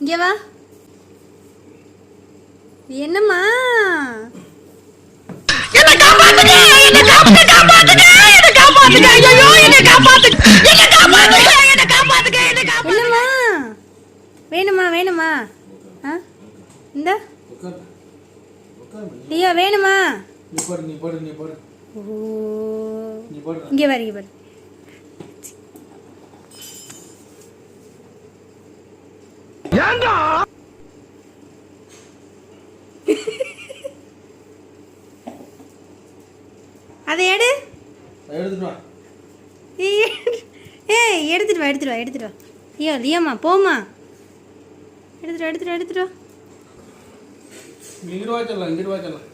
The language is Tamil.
இங்கே வா. என்னம்மா? என்னம்மா வேணுமா? வேணுமா? ஆ இந்த லியோ வேணுமா? இங்கே பாரு, இங்கே பாரு. அதை எடு. எடுத்துட்டு வா, எடுத்துட்டு வா, எடுத்துட்டு வா. ஐயோ லியோமா போமா, எடுத்துட்டு வா, எடுத்துட்டு வா, எடுத்துட்டு வா. இங்கிட்டு வா சொல்லலாம், இங்கிட்டு வா சொல்லலாம்.